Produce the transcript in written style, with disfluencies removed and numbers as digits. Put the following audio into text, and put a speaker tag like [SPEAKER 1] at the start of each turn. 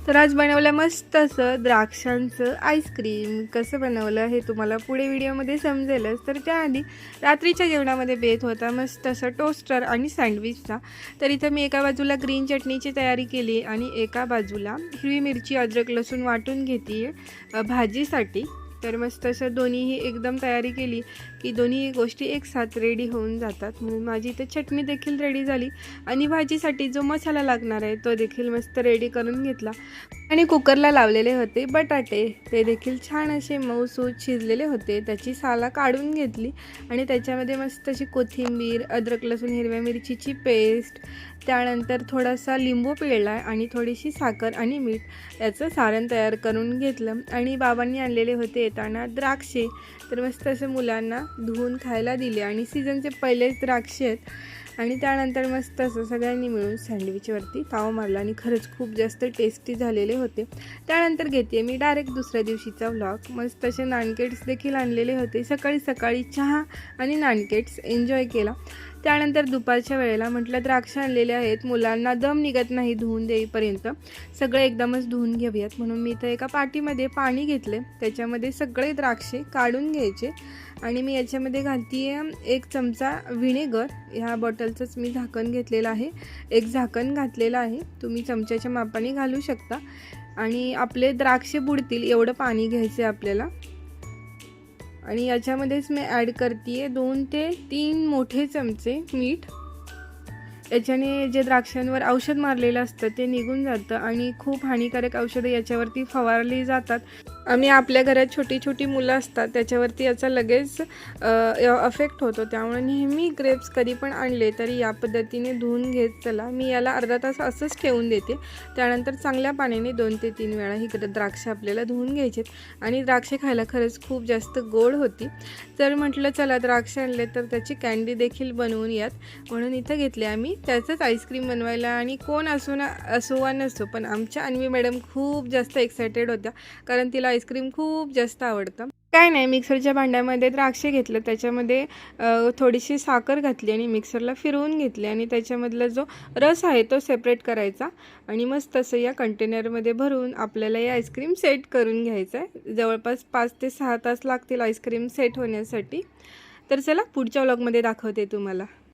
[SPEAKER 1] तर आज बनवलं मस्त असं द्राक्षांचं आईस्क्रीम. कसं बनवलं हे तुम्हाला पुढे व्हिडिओमध्ये समजेलच. तर त्याआधी रात्रीच्या जेवणामध्ये बेत होता मस्त असं टोस्टर आणि सँडविचचा. तर इथं मी एका बाजूला ग्रीन चटणीची तयारी केली आणि एका बाजूला हिरवी मिरची, अद्रक, लसूण वाटून घेते भाजीसाठी. तर मस्त असं दोन्हीही एकदम तयारी केली की दोन्ही गोष्टी एकसाथ रेडी होऊन जातात. म्हणून माझी इथे चटणी देखील रेडी झाली आणि भाजीसाठी जो मसाला लागणार आहे तो देखील मस्त रेडी करून घेतला. आणि कुकरला लावलेले होते बटाटे, ते देखील छान असे मऊसूत शिजलेले होते. त्याची सालं काढून घेतली आणि त्याच्यामध्ये मस्त अशी कोथिंबीर, अद्रक, लसूण, हिरव्या मिरचीची पेस्ट, त्यानंतर थोडासा लिंबू पिळला आणि थोडीशी साखर आणि मीठ याचं सारण तयार करून घेतलं. आणि बाबांनी आणलेले होते येताना द्राक्षे, तर मस्त असं मुलांना धुवून खायला दिले आणि सीझनचे पहिलेच द्राक्षे आहेत. आणि त्यानंतर मस्त असं सगळ्यांनी मिळून सँडविचवरती ताव मारला आणि खरंच खूप जास्त टेस्टी झालेले होते. त्यानंतर घेते मी डायरेक्ट दुसऱ्या दिवशीचा व्लॉग. मस्त असे नानकेट्स देखील आणलेले होते. सकाळी सकाळी चहा आणि नानकेट्स एन्जॉय केला. त्यानंतर दुपारच्या वेळेला म्हटलं द्राक्ष आणलेले आहेत, मुलांना दम निघत नाही धुवून देईपर्यंत, सगळे एकदमच धुवून घेऊयात. म्हणून मी इथं एका पाटीमध्ये पाणी घेतले, त्याच्यामध्ये सगळे द्राक्षे काढून घ्यायचे. आणि मी याच्यामध्ये घालते 1 चमचा व्हिनेगर. ह्या बॉटलचंच मी झाकण घेतलेलं आहे, एक झाकण घातलेलं आहे. तुम्ही चमच्याच्या मापाने घालू शकता. आणि आपले द्राक्षे बुडतील एवढं पाणी घ्यायचं आहे आपल्याला. आणि याच्यामध्येच मी ॲड करते 2 ते 3 मोठे चमचे मीठ. याच्याने जे द्राक्षांवर औषध मारलेलं असतं ते निघून जातं आणि खूप हानिकारक औषधं याच्यावरती फवारली जातात. आम्ही आपल्या घरात छोटी छोटी मुलं असतात त्याच्यावरती याचा लगेच अफेक्ट होतो. त्यामुळे नेहमी ग्रेप्स कधी पण आणले तरी या पद्धतीने धुवून घेत चला. मी याला अर्धा तास असंच ठेवून देते. त्यानंतर चांगल्या पाण्याने 2 ते 3 वेळा ही द्राक्ष आपल्याला धुवून घ्यायचे. आणि द्राक्षे खायला खरंच खूप जास्त गोड होती. तर म्हटलं चला द्राक्ष आणले तर त्याची कँडी देखील बनवून यात, म्हणून इथं घेतले आम्ही त्याचंच आईस्क्रीम बनवायला. आणि कोण असो वा नसो, पण आमच्या अन्वी मॅडम खूप जास्त एक्सायटेड होत्या कारण तिला आईस्क्रीम खूप जास्त आवडतं. काय नाही, मिक्सरच्या भांड्यामध्ये द्राक्षे घेतलं, त्याच्यामध्ये थोडीशी साखर घातली आणि मिक्सरला फिरवून घेतली. आणि त्याच्यामधला जो रस आहे तो सेपरेट करायचा आणि मस्त असं या कंटेनरमध्ये भरून आपल्याला हे आईस्क्रीम सेट करून घ्यायचं आहे. जवळपास 5 ते 6 तास लागतील आईस्क्रीम सेट होण्यासाठी. तर चला पुढच्या व्लॉगमध्ये दाखवते तुम्हाला.